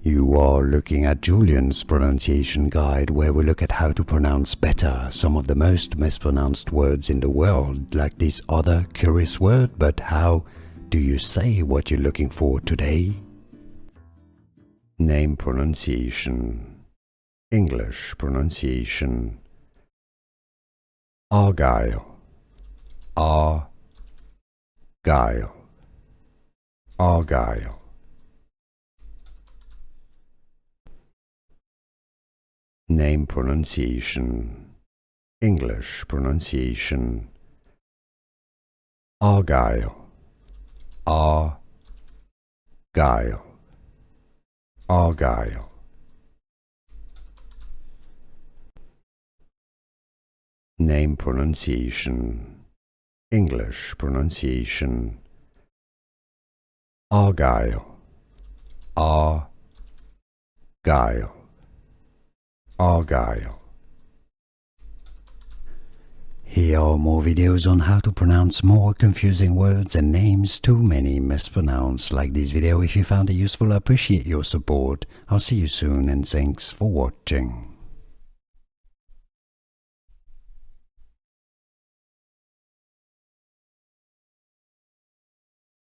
You are looking at Julian's pronunciation guide, where we look at how to pronounce better some of the most mispronounced words in the world, like this other curious word. But how do you say what you're looking for today? Name pronunciation, English pronunciation. Argyle, Argyle, Argyle. Name pronunciation, English pronunciation. Argyle, Argyle, Argyle. Name pronunciation, English pronunciation. Argyle, Argyle, Argyle. Here are more videos on how to pronounce more confusing words and names too many mispronounced. Like this video if you found it useful. I appreciate your support. I'll see you soon and thanks for watching.